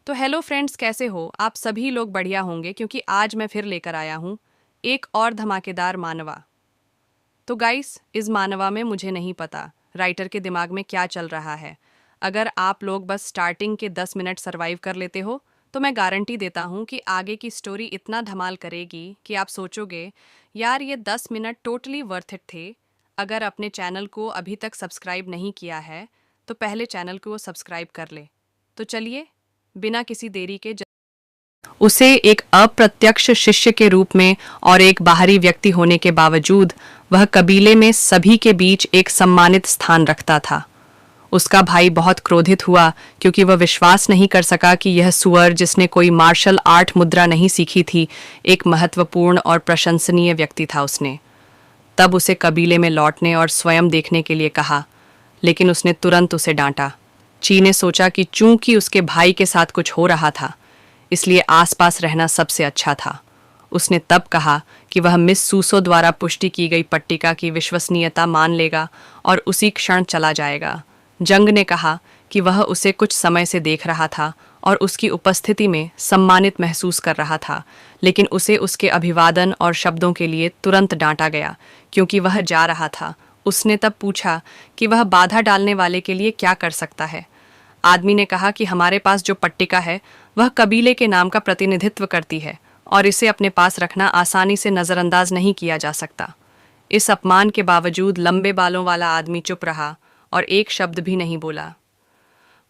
तो hello friends, कैसे हो आप? सभी लोग बढ़िया होंगे क्योंकि आज मैं फिर लेकर आया हूँ एक और धमाकेदार मानवा। तो गाइस, इस मानवा में मुझे नहीं पता राइटर के दिमाग में क्या चल रहा है। अगर आप लोग बस स्टार्टिंग के 10 मिनट सरवाइव कर लेते हो तो मैं गारंटी देता हूँ कि आगे की स्टोरी इतना धमाल करेगी कि आप सोचोगे यार ये 10 मिनट टोटली वर्थ इट थे। अगर अपने चैनल को अभी तक सब्सक्राइब नहीं किया है तो पहले चैनल को सब्सक्राइब कर ले। तो चलिए, बिना किसी देरी के उसे एक अप्रत्यक्ष शिष्य के रूप में और एक बाहरी व्यक्ति होने के बावजूद वह कबीले में सभी के बीच एक सम्मानित स्थान रखता था। उसका भाई बहुत क्रोधित हुआ क्योंकि वह विश्वास नहीं कर सका कि यह सुअर, जिसने कोई मार्शल आर्ट मुद्रा नहीं सीखी थी, एक महत्वपूर्ण और प्रशंसनीय व्यक्ति था। उसने तब उसे कबीले में लौटने और स्वयं देखने के लिए कहा, लेकिन उसने तुरंत उसे डांटा। ची ने सोचा कि चूंकि उसके भाई के साथ कुछ हो रहा था, इसलिए आसपास रहना सबसे अच्छा था। उसने तब कहा कि वह मिस सूसो द्वारा पुष्टि की गई पट्टिका की विश्वसनीयता मान लेगा और उसी क्षण चला जाएगा। जंग ने कहा कि वह उसे कुछ समय से देख रहा था और उसकी उपस्थिति में सम्मानित महसूस कर रहा था, लेकिन उसे उसके अभिवादन और शब्दों के लिए तुरंत डांटा गया क्योंकि वह जा रहा था। उसने तब पूछा कि वह बाधा डालने वाले के लिए क्या कर सकता है। आदमी ने कहा कि हमारे पास जो पट्टिका है वह कबीले के नाम का प्रतिनिधित्व करती है और इसे अपने पास रखना आसानी से नज़रअंदाज नहीं किया जा सकता। इस अपमान के बावजूद लंबे बालों वाला आदमी चुप रहा और एक शब्द भी नहीं बोला।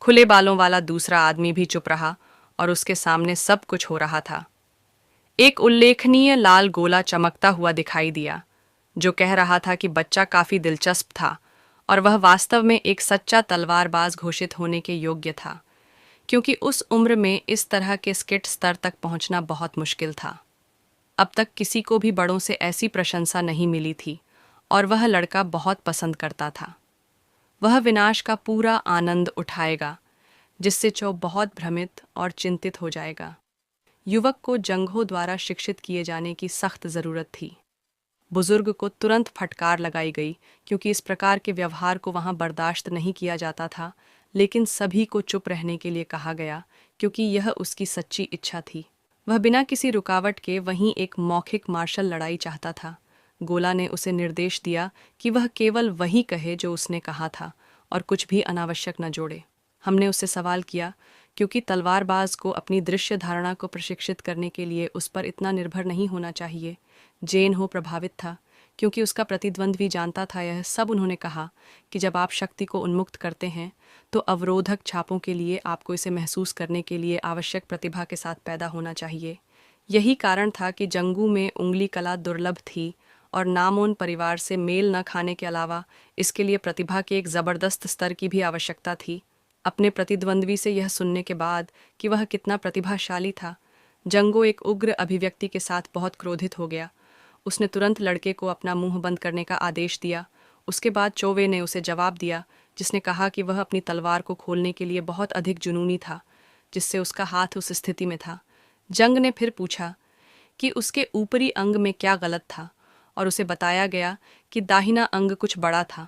खुले बालों वाला दूसरा आदमी भी चुप रहा और उसके सामने सब कुछ हो रहा था। एक उल्लेखनीय लाल गोला चमकता हुआ दिखाई दिया, जो कह रहा था कि बच्चा काफी दिलचस्प था और वह वास्तव में एक सच्चा तलवारबाज घोषित होने के योग्य था, क्योंकि उस उम्र में इस तरह के स्किट स्तर तक पहुंचना बहुत मुश्किल था। अब तक किसी को भी बड़ों से ऐसी प्रशंसा नहीं मिली थी और वह लड़का बहुत पसंद करता था। वह विनाश का पूरा आनंद उठाएगा, जिससे चो बहुत भ्रमित और चिंतित हो जाएगा। युवक को जंगों द्वारा शिक्षित किए जाने की सख्त जरूरत थी। बुजुर्ग को तुरंत फटकार लगाई गई क्योंकि इस प्रकार के व्यवहार को वहां बर्दाश्त नहीं किया जाता था, लेकिन सभी को चुप रहने के लिए कहा गया क्योंकि यह उसकी सच्ची इच्छा थी। वह बिना किसी रुकावट के वहीं एक मौखिक मार्शल लड़ाई चाहता था। गोला ने उसे निर्देश दिया कि वह केवल वही कहे जो उसने कहा था और कुछ भी अनावश्यक न जोड़े। हमने उससे सवाल किया क्योंकि तलवारबाज को अपनी दृश्य धारणा को प्रशिक्षित करने के लिए उस पर इतना निर्भर नहीं होना चाहिए। जेन हो प्रभावित था क्योंकि उसका प्रतिद्वंद्वी जानता था यह सब। उन्होंने कहा कि जब आप शक्ति को उन्मुक्त करते हैं तो अवरोधक छापों के लिए आपको इसे महसूस करने के लिए आवश्यक प्रतिभा के साथ पैदा होना चाहिए। यही कारण था कि जंगू में उंगली कला दुर्लभ थी और नामोन परिवार से मेल न खाने के अलावा इसके लिए प्रतिभा के एक जबरदस्त स्तर की भी आवश्यकता थी। अपने प्रतिद्वंद्वी से यह सुनने के बाद कि वह कितना प्रतिभाशाली था, जंगो एक उग्र अभिव्यक्ति के साथ बहुत क्रोधित हो गया। उसने तुरंत लड़के को अपना मुंह बंद करने का आदेश दिया। उसके बाद चोवे ने उसे जवाब दिया, जिसने कहा कि वह अपनी तलवार को खोलने के लिए बहुत अधिक जुनूनी था, जिससे उसका हाथ उस स्थिति में था। जंग ने फिर पूछा कि उसके ऊपरी अंग में क्या गलत था और उसे बताया गया कि दाहिना अंग कुछ बड़ा था।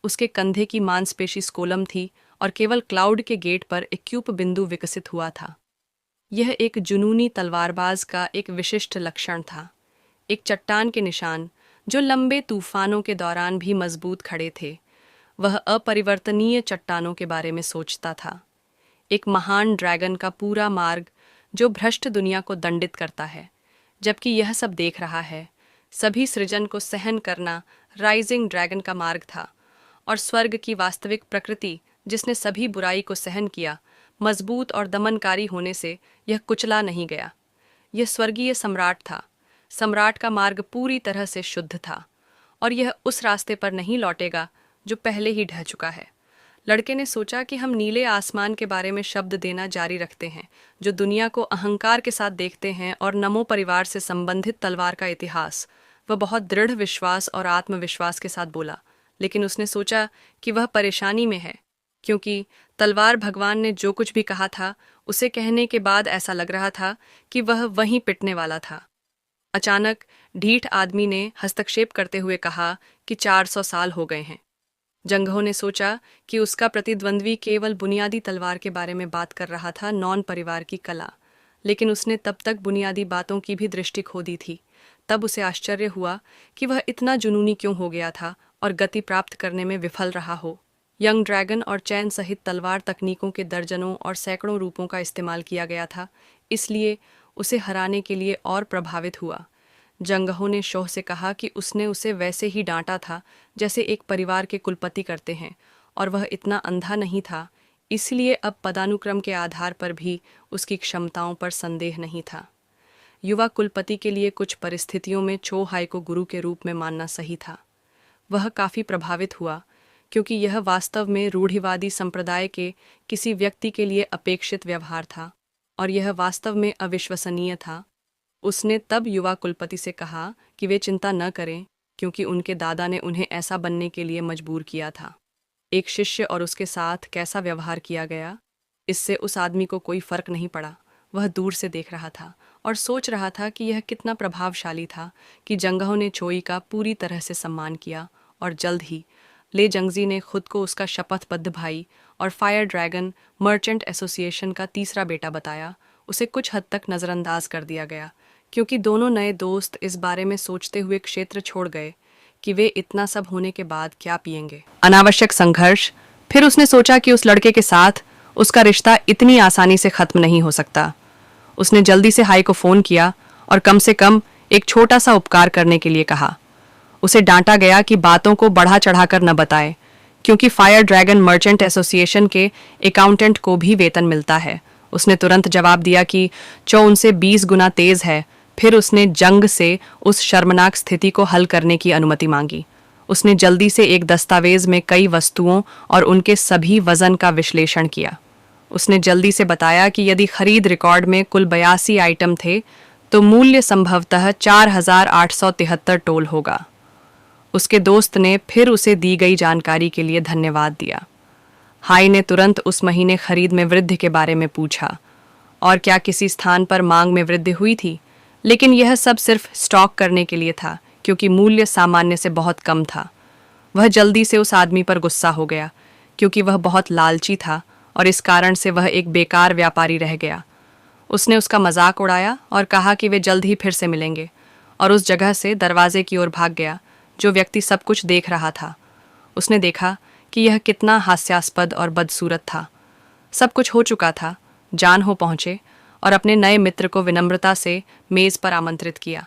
उसके कंधे की मांसपेशी स्कोलम थी और केवल क्लाउड के गेट पर एक्यूप बिंदु विकसित हुआ था। यह एक जुनूनी तलवारबाज का एक विशिष्ट लक्षण था, एक चट्टान के निशान जो लंबे तूफानों के दौरान भी मजबूत खड़े थे। वह अपरिवर्तनीय चट्टानों के बारे में सोचता था, एक महान ड्रैगन का पूरा मार्ग जो भ्रष्ट दुनिया को दंडित करता है। जबकि यह सब देख रहा है, सभी सृजन को सहन करना राइजिंग ड्रैगन का मार्ग था और स्वर्ग की वास्तविक प्रकृति, जिसने सभी बुराई को सहन किया, मजबूत और दमनकारी होने से यह कुचला नहीं गया। यह स्वर्गीय सम्राट था। सम्राट का मार्ग पूरी तरह से शुद्ध था और यह उस रास्ते पर नहीं लौटेगा जो पहले ही ढह चुका है। लड़के ने सोचा कि हम नीले आसमान के बारे में शब्द देना जारी रखते हैं, जो दुनिया को अहंकार के साथ देखते हैं, और नमो परिवार से संबंधित तलवार का इतिहास। वह बहुत दृढ़ विश्वास और आत्मविश्वास के साथ बोला, लेकिन उसने सोचा कि वह परेशानी में है क्योंकि तलवार भगवान ने जो कुछ भी कहा था उसे कहने के बाद ऐसा लग रहा था कि वह वहीं पिटने वाला था। अचानक ढीठ आदमी ने हस्तक्षेप करते हुए कहा कि 400 साल हो गए हैं। जंगहो ने सोचा कि उसका प्रतिद्वंद्वी केवल बुनियादी तलवार के बारे में बात कर रहा था, नॉन परिवार की कला। लेकिन उसने तब तक बुनियादी बातों की भी दृष्टि खो दी थी। तब उसे आश्चर्य हुआ कि वह इतना जुनूनी क्यों हो गया था और गति प्राप्त करने में विफल रहा हो। यंग ड्रैगन और चैन सहित तलवार तकनीकों के दर्जनों और सैकड़ों रूपों का इस्तेमाल किया गया था, इसलिए उसे हराने के लिए और प्रभावित हुआ। जंगहो ने शोह से कहा कि उसने उसे वैसे ही डांटा था जैसे एक परिवार के कुलपति करते हैं, और वह इतना अंधा नहीं था, इसलिए अब पदानुक्रम के आधार पर भी उसकी क्षमताओं पर संदेह नहीं था। युवा कुलपति के लिए कुछ परिस्थितियों में चो हाई को गुरु के रूप में मानना सही था। वह काफ़ी प्रभावित हुआ क्योंकि यह वास्तव में रूढ़िवादी संप्रदाय के किसी व्यक्ति के लिए अपेक्षित व्यवहार था, और यह वास्तव में अविश्वसनीय था। उसने तब युवा कुलपति से कहा कि वे चिंता न करें, क्योंकि उनके दादा ने उन्हें ऐसा बनने के लिए मजबूर किया था। एक शिष्य और उसके साथ कैसा व्यवहार किया गया, इससे उस आदमी को कोई फर्क नहीं पड़ा। वह दूर से देख रहा था और सोच रहा था कि यह कितना प्रभावशाली था कि जंगहो ने चोई का पूरी तरह से सम्मान किया, और जल्द ही ले जंगजी ने खुद को उसका शपथबद्ध भाई और फायर ड्रैगन मर्चेंट एसोसिएशन का तीसरा बेटा बताया। उसे कुछ हद तक नज़रअंदाज कर दिया गया, क्योंकि दोनों नए दोस्त इस बारे में सोचते हुए क्षेत्र छोड़ गए कि वे इतना सब होने के बाद क्या पिएंगे। अनावश्यक संघर्ष। फिर उसने सोचा कि उस लड़के के साथ उसका रिश्ता इतनी आसानी से खत्म नहीं हो सकता। उसने जल्दी से हाई को फ़ोन किया और कम से कम एक छोटा सा उपकार करने के लिए कहा। उसे डांटा गया कि बातों को बढ़ा चढ़ाकर न बताए, क्योंकि फायर ड्रैगन मर्चेंट एसोसिएशन के अकाउंटेंट को भी वेतन मिलता है। उसने तुरंत जवाब दिया कि चो उनसे 20 गुना तेज है। फिर उसने जंग से उस शर्मनाक स्थिति को हल करने की अनुमति मांगी। उसने जल्दी से एक दस्तावेज में कई वस्तुओं और उनके सभी वजन का विश्लेषण किया। उसने जल्दी से बताया कि यदि खरीद रिकॉर्ड में कुल 82 आइटम थे, तो मूल्य संभवतः 4873 टोल होगा। उसके दोस्त ने फिर उसे दी गई जानकारी के लिए धन्यवाद दिया। हाई ने तुरंत उस महीने खरीद में वृद्धि के बारे में पूछा और क्या किसी स्थान पर मांग में वृद्धि हुई थी, लेकिन यह सब सिर्फ स्टॉक करने के लिए था, क्योंकि मूल्य सामान्य से बहुत कम था। वह जल्दी से उस आदमी पर गुस्सा हो गया, क्योंकि वह बहुत लालची था और इस कारण से वह एक बेकार व्यापारी रह गया। उसने उसका मजाक उड़ाया और कहा कि वे जल्द ही फिर से मिलेंगे, और उस जगह से दरवाजे की ओर भाग गया। जो व्यक्ति सब कुछ देख रहा था, उसने देखा कि यह कितना हास्यास्पद और बदसूरत था। सब कुछ हो चुका था। जान हो पहुंचे और अपने नए मित्र को विनम्रता से मेज़ पर आमंत्रित किया,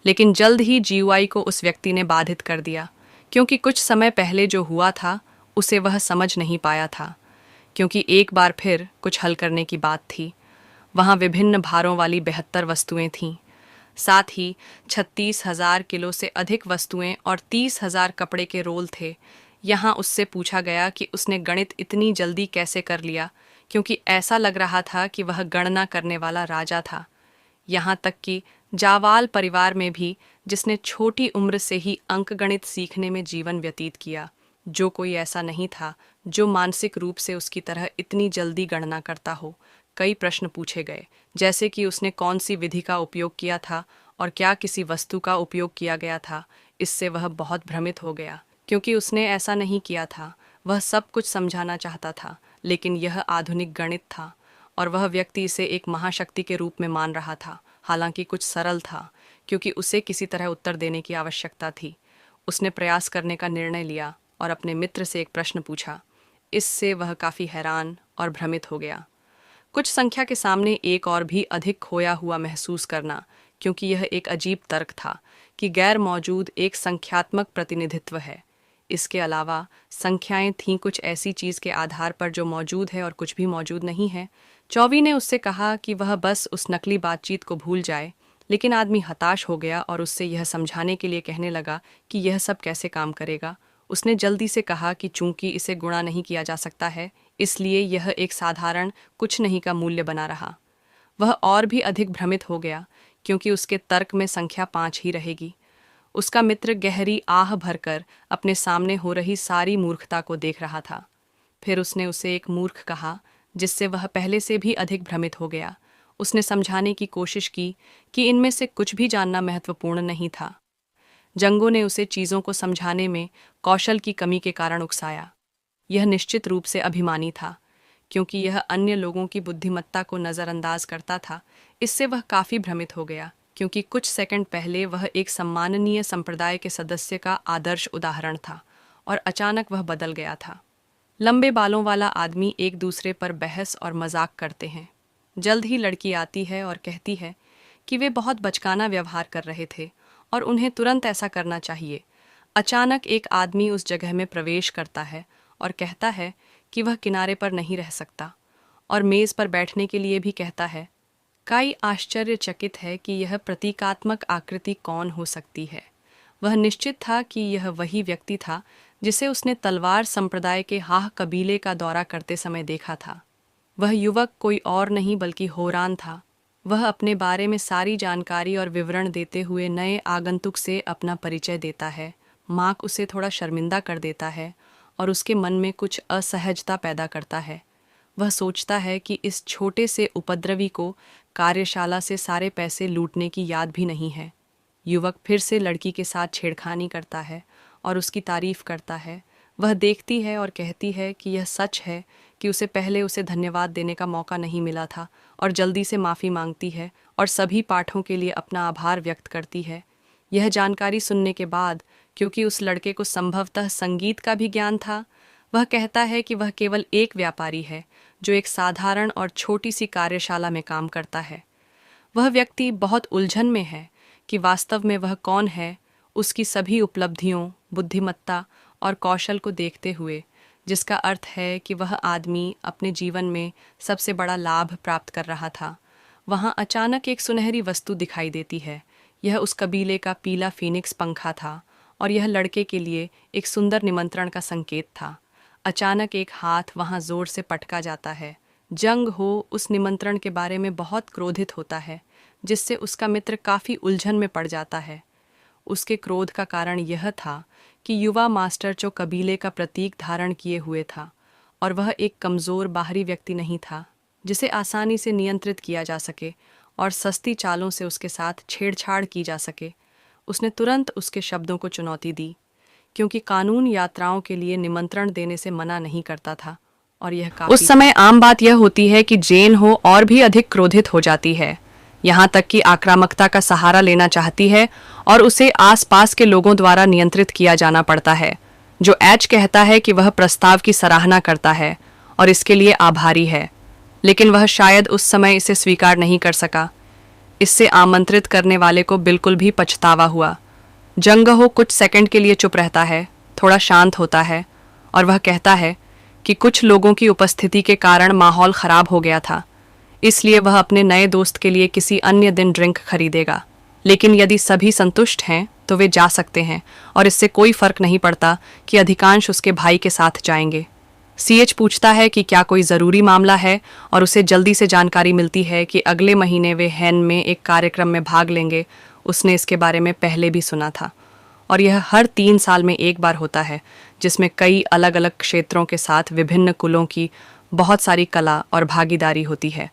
लेकिन जल्द ही जीवाई को उस व्यक्ति ने बाधित कर दिया, क्योंकि कुछ समय पहले जो हुआ था उसे वह समझ नहीं पाया था, क्योंकि एक बार फिर कुछ हल करने की बात थी। वहाँ विभिन्न भारों वाली 72 वस्तुएं थीं, साथ ही 36,000 किलो से अधिक वस्तुएं और 30,000 कपड़े के रोल थे। यहाँ उससे पूछा गया कि उसने गणित इतनी जल्दी कैसे कर लिया, क्योंकि ऐसा लग रहा था कि वह गणना करने वाला राजा था। यहाँ तक कि जावाल परिवार में भी, जिसने छोटी उम्र से ही अंकगणित सीखने में जीवन व्यतीत किया, जो कोई ऐसा नहीं था जो मानसिक रूप से उसकी तरह इतनी जल्दी गणना करता हो। कई प्रश्न पूछे गए, जैसे कि उसने कौन सी विधि का उपयोग किया था और क्या किसी वस्तु का उपयोग किया गया था। इससे वह बहुत भ्रमित हो गया, क्योंकि उसने ऐसा नहीं किया था। वह सब कुछ समझाना चाहता था, लेकिन यह आधुनिक गणित था और वह व्यक्ति इसे एक महाशक्ति के रूप में मान रहा था, हालांकि कुछ सरल था, क्योंकि उसे किसी तरह उत्तर देने की आवश्यकता थी। उसने प्रयास करने का निर्णय लिया और अपने मित्र से एक प्रश्न पूछा। इससे वह काफ़ी हैरान और भ्रमित हो गया। कुछ संख्या के सामने एक और भी अधिक खोया हुआ महसूस करना, क्योंकि यह एक अजीब तर्क था कि गैर मौजूद एक संख्यात्मक प्रतिनिधित्व है। इसके अलावा संख्याएं थीं कुछ ऐसी चीज़ के आधार पर जो मौजूद है और कुछ भी मौजूद नहीं है। चौवी ने उससे कहा कि वह बस उस नकली बातचीत को भूल जाए, लेकिन आदमी हताश हो गया और उससे यह समझाने के लिए कहने लगा कि यह सब कैसे काम करेगा। उसने जल्दी से कहा कि चूंकि इसे गुणा नहीं किया जा सकता है, इसलिए यह एक साधारण कुछ नहीं का मूल्य बना रहा। वह और भी अधिक भ्रमित हो गया, क्योंकि उसके तर्क में संख्या 5 ही रहेगी। उसका मित्र गहरी आह भरकर अपने सामने हो रही सारी मूर्खता को देख रहा था। फिर उसने उसे एक मूर्ख कहा, जिससे वह पहले से भी अधिक भ्रमित हो गया। उसने समझाने की कोशिश की कि इनमें से कुछ भी जानना महत्वपूर्ण नहीं था। जंगो ने उसे चीज़ों को समझाने में कौशल की कमी के कारण उकसाया। यह निश्चित रूप से अभिमानी था, क्योंकि यह अन्य लोगों की बुद्धिमत्ता को नज़रअंदाज करता था। इससे वह काफ़ी भ्रमित हो गया, क्योंकि कुछ सेकंड पहले वह एक सम्माननीय संप्रदाय के सदस्य का आदर्श उदाहरण था, और अचानक वह बदल गया था। लंबे बालों वाला आदमी एक दूसरे पर बहस और मजाक करते हैं। जल्द ही लड़की आती है और कहती है कि वे बहुत बचकाना व्यवहार कर रहे थे और उन्हें तुरंत ऐसा करना चाहिए। अचानक एक आदमी उस जगह में प्रवेश करता है और कहता है कि वह किनारे पर नहीं रह सकता, और मेज़ पर बैठने के लिए भी कहता है। काई आश्चर्यचकित है कि यह प्रतीकात्मक आकृति कौन हो सकती है। वह निश्चित था कि यह वही व्यक्ति था जिसे उसने तलवार संप्रदाय के हाह कबीले का दौरा करते समय देखा था। वह युवक कोई और नहीं बल्कि होरान था। वह अपने बारे में सारी जानकारी और विवरण देते हुए नए आगंतुक से अपना परिचय देता है। मार्क उसे थोड़ा शर्मिंदा कर देता है और उसके मन में कुछ असहजता पैदा करता है। वह सोचता है कि इस छोटे से उपद्रवी को कार्यशाला से सारे पैसे लूटने की याद भी नहीं है। युवक फिर से लड़की के साथ छेड़खानी करता है और उसकी तारीफ करता है। वह देखती है और कहती है कि यह सच है कि उसे पहले उसे धन्यवाद देने का मौका नहीं मिला था, और जल्दी से माफ़ी मांगती है और सभी पाठों के लिए अपना आभार व्यक्त करती है। यह जानकारी सुनने के बाद, क्योंकि उस लड़के को संभवतः संगीत का भी ज्ञान था, वह कहता है कि वह केवल एक व्यापारी है जो एक साधारण और छोटी सी कार्यशाला में काम करता है। वह व्यक्ति बहुत उलझन में है कि वास्तव में वह कौन है, उसकी सभी उपलब्धियों, बुद्धिमत्ता और कौशल को देखते हुए, जिसका अर्थ है कि वह आदमी अपने जीवन में सबसे बड़ा लाभ प्राप्त कर रहा था। वहाँ अचानक एक सुनहरी वस्तु दिखाई देती है। यह उस कबीले का पीला फीनिक्स पंखा था, और यह लड़के के लिए एक सुंदर निमंत्रण का संकेत था। अचानक एक हाथ वहाँ जोर से पटका जाता है। जंग हो उस निमंत्रण के बारे में बहुत क्रोधित होता है, जिससे उसका मित्र काफ़ी उलझन में पड़ जाता है। उसके क्रोध का कारण यह था कि युवा मास्टर जो कबीले का प्रतीक धारण किए हुए था, और वह एक कमज़ोर बाहरी व्यक्ति नहीं था जिसे आसानी से नियंत्रित किया जा सके और सस्ती चालों से उसके साथ छेड़छाड़ की जा सके। उसने तुरंत उसके शब्दों को चुनौती दी, क्योंकि कानून यात्राओं के लिए निमंत्रण देने से मना नहीं करता था, और यह काफी उस समय आम बात यह होती है कि जेन हो और भी अधिक क्रोधित हो जाती है, यहाँ तक कि आक्रामकता का सहारा लेना चाहती है, और उसे आसपास के लोगों द्वारा नियंत्रित किया जाना पड़ता है। जो एच कहता है कि वह प्रस्ताव की सराहना करता है और इसके लिए आभारी है, लेकिन वह शायद उस समय इसे स्वीकार नहीं कर सका। इससे आमंत्रित करने वाले को बिल्कुल भी पछतावा हुआ। जंग हो कुछ सेकंड के लिए चुप रहता है, थोड़ा शांत होता है, और वह कहता है कि कुछ लोगों की उपस्थिति के कारण माहौल खराब हो गया था, इसलिए वह अपने नए दोस्त के लिए किसी अन्य दिन ड्रिंक खरीदेगा। लेकिन यदि सभी संतुष्ट हैं तो वे जा सकते हैं, और इससे कोई फर्क नहीं पड़ता कि अधिकांश उसके भाई के साथ जाएंगे। सीएच पूछता है कि क्या कोई ज़रूरी मामला है, और उसे जल्दी से जानकारी मिलती है कि अगले महीने वे हैन में एक कार्यक्रम में भाग लेंगे। उसने इसके बारे में पहले भी सुना था, और यह हर 3 साल में एक बार होता है, जिसमें कई अलग अलग क्षेत्रों के साथ विभिन्न कुलों की बहुत सारी कला और भागीदारी होती है।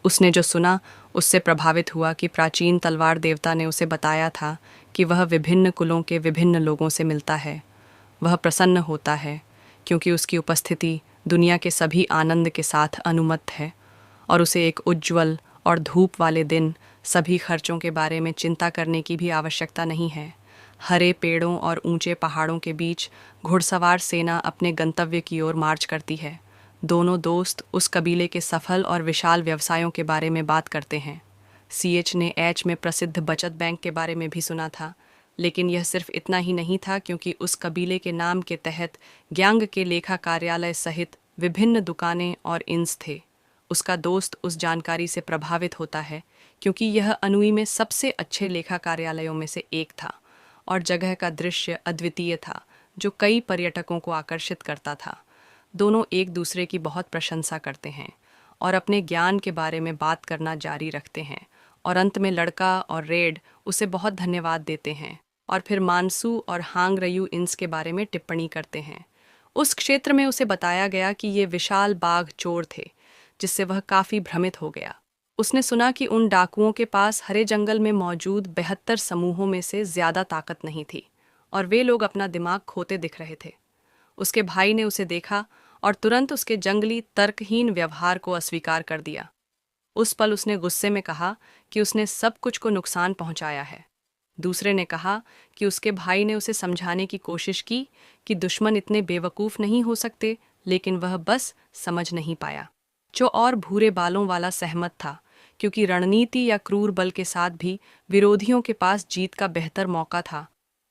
उसने जो सुना उससे प्रभावित हुआ कि प्राचीन तलवार देवता ने उसे बताया था कि वह विभिन्न कुलों के विभिन्न लोगों से मिलता है। वह प्रसन्न होता है क्योंकि उसकी उपस्थिति दुनिया के सभी आनंद के साथ अनुमत है, और उसे एक उज्ज्वल और धूप वाले दिन सभी खर्चों के बारे में चिंता करने की भी आवश्यकता नहीं है। हरे पेड़ों और ऊंचे पहाड़ों के बीच घुड़सवार सेना अपने गंतव्य की ओर मार्च करती है। दोनों दोस्त उस कबीले के सफल और विशाल व्यवसायों के बारे में बात करते हैं। सीएच ने एच में प्रसिद्ध बचत बैंक के बारे में भी सुना था, लेकिन यह सिर्फ इतना ही नहीं था, क्योंकि उस कबीले के नाम के तहत ग्यांग के लेखा कार्यालय सहित विभिन्न दुकानें और इंस थे। उसका दोस्त उस जानकारी से प्रभावित होता है क्योंकि यह अनुई में सबसे अच्छे लेखा कार्यालयों में से एक था, और जगह का दृश्य अद्वितीय था जो कई पर्यटकों को आकर्षित करता था। दोनों एक दूसरे की बहुत प्रशंसा करते हैं और अपने ज्ञान के बारे में बात करना जारी रखते हैं, और अंत में लड़का और रेड उसे बहुत धन्यवाद देते हैं, और फिर मानसू और हांग रयू इंस के बारे में टिप्पणी करते हैं। उस क्षेत्र में उसे बताया गया कि ये विशाल बाघ चोर थे, जिससे वह काफ़ी भ्रमित हो गया। उसने सुना कि उन डाकुओं के पास हरे जंगल में मौजूद 72 समूहों में से ज्यादा ताकत नहीं थी और वे लोग अपना दिमाग खोते दिख रहे थे। उसके भाई ने उसे देखा और तुरंत उसके जंगली तर्कहीन व्यवहार को अस्वीकार कर दिया। उस पल उसने गुस्से में कहा कि उसने सब कुछ को नुकसान पहुंचाया है। दूसरे ने कहा कि उसके भाई ने उसे समझाने की कोशिश की कि दुश्मन इतने बेवकूफ़ नहीं हो सकते, लेकिन वह बस समझ नहीं पाया। जो और भूरे बालों वाला सहमत था, क्योंकि रणनीति या क्रूर बल के साथ भी विरोधियों के पास जीत का बेहतर मौका था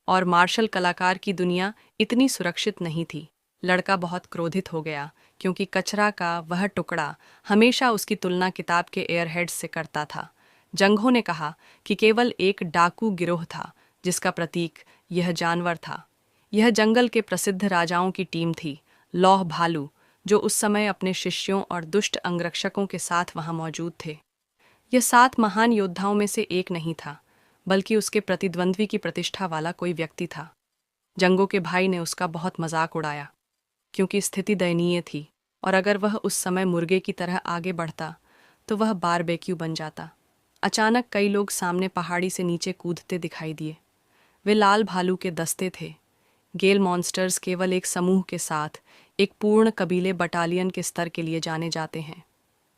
और मार्शल कलाकार की दुनिया इतनी सुरक्षित नहीं थी। लड़का बहुत क्रोधित हो गया क्योंकि कचरा का वह टुकड़ा हमेशा उसकी तुलना किताब के एयरहेड्स से करता था। जंगहो ने कहा कि केवल एक डाकू गिरोह था जिसका प्रतीक यह जानवर था। यह जंगल के प्रसिद्ध राजाओं की टीम थी, लौह भालू, जो उस समय अपने शिष्यों और दुष्ट अंगरक्षकों के साथ वहां मौजूद थे। यह 7 महान योद्धाओं में से एक नहीं था, बल्कि उसके प्रतिद्वंद्वी की प्रतिष्ठा वाला कोई व्यक्ति था। जंगो के भाई ने उसका बहुत मजाक उड़ाया क्योंकि स्थिति दयनीय थी और अगर वह उस समय मुर्गे की तरह आगे बढ़ता तो वह बारबेक्यू बन जाता। अचानक कई लोग सामने पहाड़ी से नीचे कूदते दिखाई दिए। वे लाल भालू के दस्ते थे। गेल मॉन्स्टर्स केवल एक समूह के साथ एक पूर्ण कबीले बटालियन के स्तर के लिए जाने जाते हैं।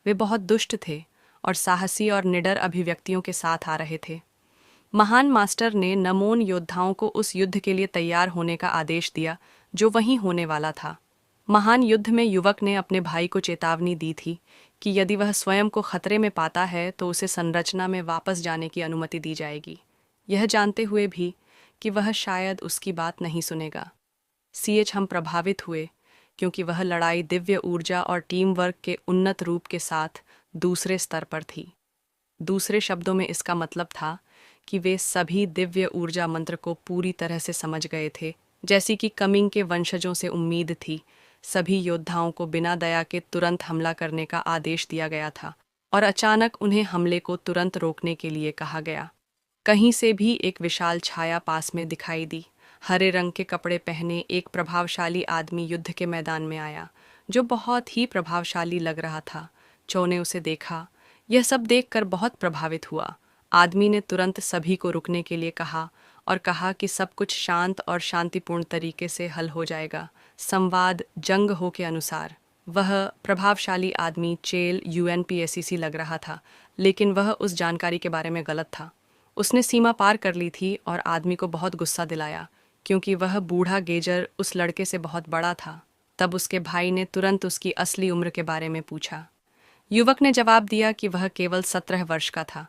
वे बहुत दुष्ट थे और साहसी और निडर अभिव्यक्तियों के साथ आ रहे थे। महान मास्टर ने नमोन योद्धाओं को उस युद्ध के लिए तैयार होने का आदेश दिया जो वहीं होने वाला था। महान युद्ध में युवक ने अपने भाई को चेतावनी दी थी कि यदि वह स्वयं को खतरे में पाता है तो उसे संरचना में वापस जाने की अनुमति दी जाएगी, यह जानते हुए भी कि वह शायद उसकी बात नहीं सुनेगा। हम प्रभावित हुए क्योंकि वह लड़ाई दिव्य ऊर्जा और टीम वर्क के उन्नत रूप के साथ दूसरे स्तर पर थी। दूसरे शब्दों में इसका मतलब था कि वे सभी दिव्य ऊर्जा मंत्र को पूरी तरह से समझ गए थे, जैसी कि कमिंग के वंशजों से उम्मीद थी। सभी योद्धाओं को बिना दया के तुरंत हमला करने का आदेश दिया गया था और अचानक उन्हें हमले को तुरंत रोकने के लिए कहा गया। कहीं से भी एक विशाल छाया पास में दिखाई दी। हरे रंग के कपड़े पहने एक प्रभावशाली आदमी युद्ध के मैदान में आया, जो बहुत ही प्रभावशाली लग रहा था। चो ने उसे देखा। यह सब देखकर बहुत प्रभावित हुआ। आदमी ने तुरंत सभी को रुकने के लिए कहा और कहा कि सब कुछ शांत और शांतिपूर्ण तरीके से हल हो जाएगा। संवाद जंग हो के अनुसार वह प्रभावशाली आदमी चेल UNPSCC लग रहा था, लेकिन वह उस जानकारी के बारे में गलत था। उसने सीमा पार कर ली थी और आदमी को बहुत गुस्सा दिलाया क्योंकि वह बूढ़ा गेजर उस लड़के से बहुत बड़ा था। तब उसके भाई ने तुरंत उसकी असली उम्र के बारे में पूछा। युवक ने जवाब दिया कि वह केवल 17 वर्ष का था।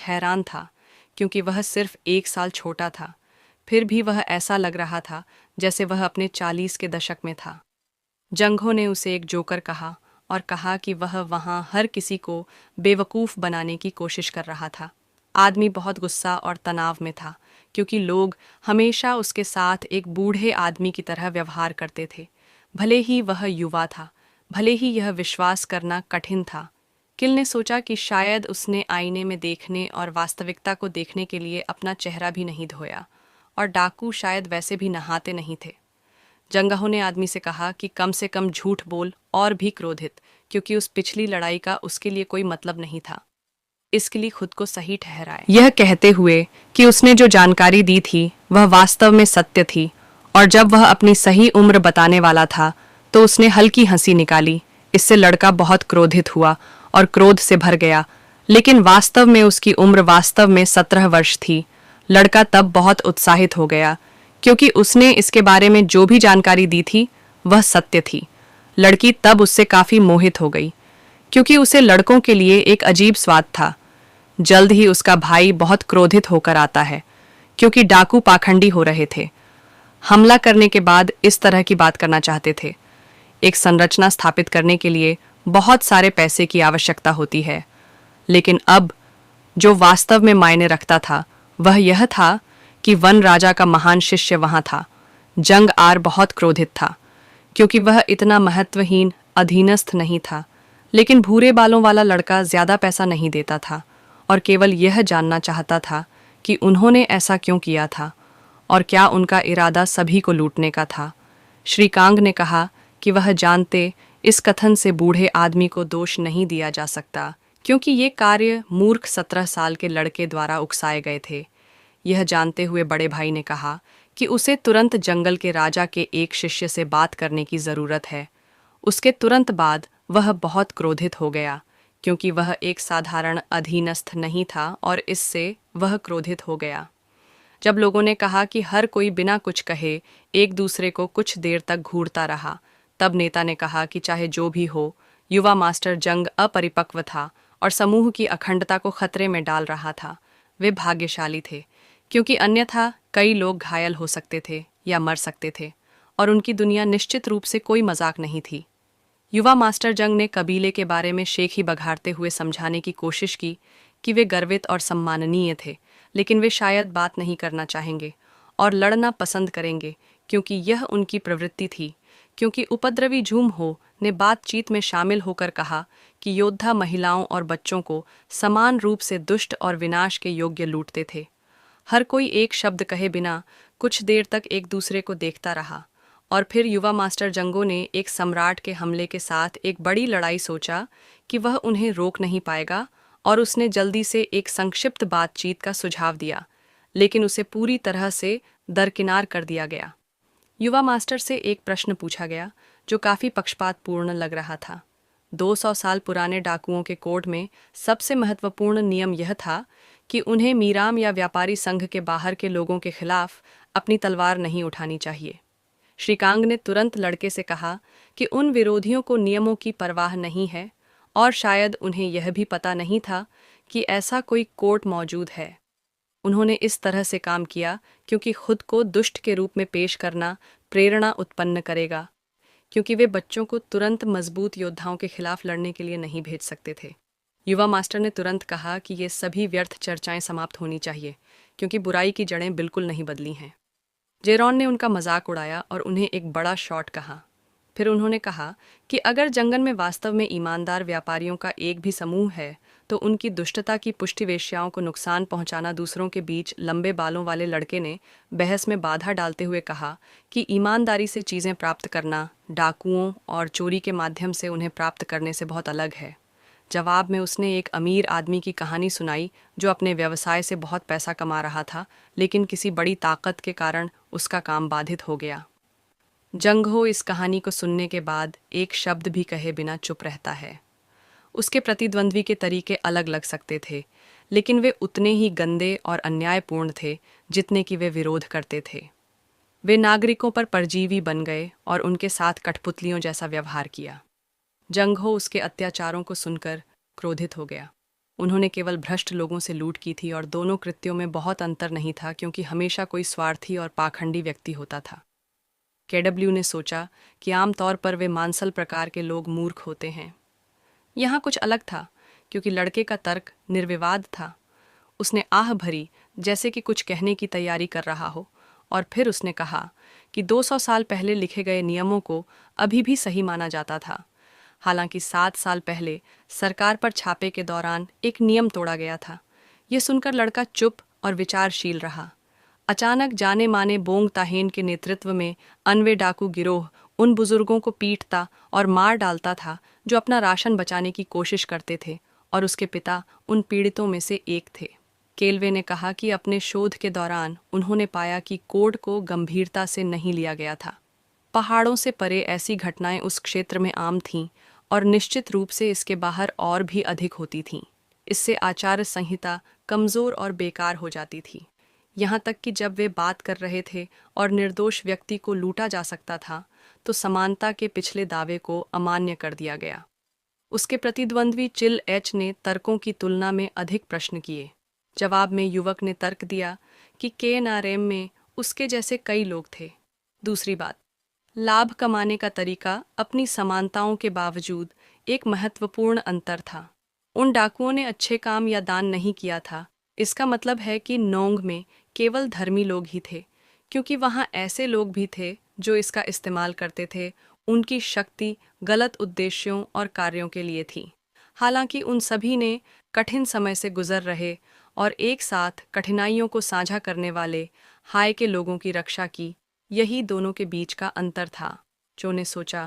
हैरान था क्योंकि वह सिर्फ 1 साल छोटा था, फिर भी वह ऐसा लग रहा था जैसे वह अपने 40 के दशक में था। जंगहो ने उसे एक जोकर कहा और कहा कि वह वहां हर किसी को बेवकूफ़ बनाने की कोशिश कर रहा था। आदमी बहुत गुस्सा और तनाव में था क्योंकि लोग हमेशा उसके साथ एक बूढ़े आदमी की तरह व्यवहार करते थे, भले ही वह युवा था, भले ही यह विश्वास करना कठिन था। किल ने सोचा कि शायद उसने आईने में देखने और वास्तविकता को देखने के लिए अपना चेहरा भी नहीं धोया और डाकू शायद वैसे भी नहाते नहीं थे। जंगहो ने आदमी से कहा कि कम से कम झूठ बोल, और भी क्रोधित क्योंकि उस पिछली लड़ाई का उसके लिए कोई मतलब नहीं था। इसके लिए खुद को सही ठहराए, यह कहते हुए कि उसने जो जानकारी दी थी वह वास्तव में सत्य थी। और जब वह अपनी सही उम्र बताने वाला था तो उसने हल्की हंसी निकाली। इससे लड़का बहुत क्रोधित हुआ और क्रोध से भर गया, लेकिन वास्तव में उसकी उम्र वास्तव में 17 वर्ष थी। लड़का तब बहुत उत्साहित हो गया क्योंकि उसने इसके बारे में जो भी जानकारी दी थी वह सत्य थी। लड़की तब उससे काफी मोहित हो गई क्योंकि उसे लड़कों के लिए एक अजीब स्वाद था। जल्द ही उसका भाई बहुत क्रोधित होकर आता है क्योंकि डाकू पाखंडी हो रहे थे, हमला करने के बाद इस तरह की बात करना चाहते थे। एक संरचना स्थापित करने के लिए बहुत सारे पैसे की आवश्यकता होती है, लेकिन अब जो वास्तव में मायने रखता था वह यह था कि वन राजा का महान शिष्य वहां था। जंग आर बहुत क्रोधित था क्योंकि वह इतना महत्वहीन अधीनस्थ नहीं था, लेकिन भूरे बालों वाला लड़का ज्यादा पैसा नहीं देता था और केवल यह जानना चाहता था कि उन्होंने ऐसा क्यों किया था और क्या उनका इरादा सभी को लूटने का था। श्रीकांग ने कहा कि वह जानते इस कथन से बूढ़े आदमी को दोष नहीं दिया जा सकता क्योंकि ये कार्य मूर्ख 17 साल के लड़के द्वारा उकसाए गए थे। यह जानते हुए बड़े भाई ने कहा कि उसे तुरंत जंगल के राजा के एक शिष्य से बात करने की जरूरत है। उसके तुरंत बाद वह बहुत क्रोधित हो गया, क्योंकि वह एक साधारण अधीनस्थ नहीं था और इससे वह क्रोधित हो गया। जब लोगों ने कहा कि हर कोई बिना कुछ कहे एक दूसरे को कुछ देर तक घूरता रहा, तब नेता ने कहा कि चाहे जो भी हो, युवा मास्टर जंग अपरिपक्व था और समूह की अखंडता को खतरे में डाल रहा था। वे भाग्यशाली थे, क्योंकि अन्यथा कई लोग घायल हो सकते थे या मर सकते थे, और उनकी दुनिया निश्चित रूप से कोई मजाक नहीं थी। युवा मास्टर जंग ने कबीले के बारे में शेखी बघाड़ते हुए समझाने की कोशिश की कि वे गर्वित और सम्माननीय थे, लेकिन वे शायद बात नहीं करना चाहेंगे और लड़ना पसंद करेंगे, क्योंकि यह उनकी प्रवृत्ति थी। क्योंकि उपद्रवी झूम हो ने बातचीत में शामिल होकर कहा कि योद्धा महिलाओं और बच्चों को समान रूप से दुष्ट और विनाश के योग्य लूटते थे। हर कोई एक शब्द कहे बिना कुछ देर तक एक दूसरे को देखता रहा, और फिर युवा मास्टर जंगो ने एक सम्राट के हमले के साथ एक बड़ी लड़ाई सोचा कि वह उन्हें रोक नहीं पाएगा, और उसने जल्दी से एक संक्षिप्त बातचीत का सुझाव दिया, लेकिन उसे पूरी तरह से दरकिनार कर दिया गया। युवा मास्टर से एक प्रश्न पूछा गया जो काफी पक्षपातपूर्ण लग रहा था। 200 साल पुराने डाकुओं के कोड में सबसे महत्वपूर्ण नियम यह था कि उन्हें मीराम या व्यापारी संघ के बाहर के लोगों के खिलाफ अपनी तलवार नहीं उठानी चाहिए। श्रीकांग ने तुरंत लड़के से कहा कि उन विरोधियों को नियमों की परवाह नहीं है, और शायद उन्हें यह भी पता नहीं था कि ऐसा कोई कोर्ट मौजूद है। उन्होंने इस तरह से काम किया क्योंकि खुद को दुष्ट के रूप में पेश करना प्रेरणा उत्पन्न करेगा, क्योंकि वे बच्चों को तुरंत मजबूत योद्धाओं के खिलाफ लड़ने के लिए नहीं भेज सकते थे। युवा मास्टर ने तुरंत कहा कि ये सभी व्यर्थ चर्चाएं समाप्त होनी चाहिए, क्योंकि बुराई की जड़ें बिल्कुल नहीं बदली हैं। जेरॉन ने उनका मजाक उड़ाया और उन्हें एक बड़ा शॉट कहा। फिर उन्होंने कहा कि अगर जंगल में वास्तव में ईमानदार व्यापारियों का एक भी समूह है, तो उनकी दुष्टता की पुष्टि वेश्याओं को नुकसान पहुंचाना दूसरों के बीच। लंबे बालों वाले लड़के ने बहस में बाधा डालते हुए कहा कि ईमानदारी से चीज़ें प्राप्त करना डाकुओं और चोरी के माध्यम से उन्हें प्राप्त करने से बहुत अलग है। जवाब में उसने एक अमीर आदमी की कहानी सुनाई जो अपने व्यवसाय से बहुत पैसा कमा रहा था, लेकिन किसी बड़ी ताकत के कारण उसका काम बाधित हो गया। जंग हो इस कहानी को सुनने के बाद एक शब्द भी कहे बिना चुप रहता है। उसके प्रतिद्वंद्वी के तरीके अलग लग सकते थे, लेकिन वे उतने ही गंदे और अन्यायपूर्ण थे जितने कि वे विरोध करते थे। वे नागरिकों पर परजीवी बन गए और उनके साथ कठपुतलियों जैसा व्यवहार किया। जंग हो उसके अत्याचारों को सुनकर क्रोधित हो गया। उन्होंने केवल भ्रष्ट लोगों से लूट की थी और दोनों कृत्यों में बहुत अंतर नहीं था, क्योंकि हमेशा कोई स्वार्थी और पाखंडी व्यक्ति होता था। केडब्ल्यू ने सोचा कि आमतौर पर वे मांसल प्रकार के लोग मूर्ख होते हैं। यहाँ कुछ अलग था, क्योंकि लड़के का तर्क निर्विवाद था। उसने आह भरी जैसे कि कुछ कहने की तैयारी कर रहा हो, और फिर उसने कहा कि 200 साल पहले लिखे गए नियमों को अभी भी सही माना जाता था। हालांकि 7 साल पहले सरकार पर छापे के दौरान एक नियम तोड़ा गया था। यह सुनकर लड़का चुप और विचारशील रहा। अचानक जाने माने बोंग ताहेन के नेतृत्व में अनवे डाकू गिरोह उन बुजुर्गों को पीटता और मार डालता था जो अपना राशन बचाने की कोशिश करते थे, और उसके पिता उन पीड़ितों में से एक थे। केल्वे ने कहा कि अपने शोध के दौरान उन्होंने पाया कि कोड को गंभीरता से नहीं लिया गया था। पहाड़ों से परे ऐसी घटनाएं उस क्षेत्र में आम थीं, और निश्चित रूप से इसके बाहर और भी अधिक होती थीं। इससे आचार संहिता कमज़ोर और बेकार हो जाती थी। यहाँ तक कि जब वे बात कर रहे थे और निर्दोष व्यक्ति को लूटा जा सकता था, तो समानता के पिछले दावे को अमान्य कर दिया गया। उसके प्रतिद्वंद्वी चिल एच ने तर्कों की तुलना में अधिक प्रश्न किए। जवाब में युवक ने तर्क दिया कि KNRM में उसके जैसे कई लोग थे। दूसरी बात, लाभ कमाने का तरीका अपनी समानताओं के बावजूद एक महत्वपूर्ण अंतर था। उन डाकुओं ने अच्छे काम या दान नहीं किया था। इसका मतलब है कि नोंग में केवल धर्मी लोग ही थे, क्योंकि वहाँ ऐसे लोग भी थे जो इसका इस्तेमाल करते थे। उनकी शक्ति गलत उद्देश्यों और कार्यों के लिए थी। हालांकि उन सभी ने कठिन समय से गुजर रहे और एक साथ कठिनाइयों को साझा करने वाले हाय के लोगों की रक्षा की। यही दोनों के बीच का अंतर था। जो ने सोचा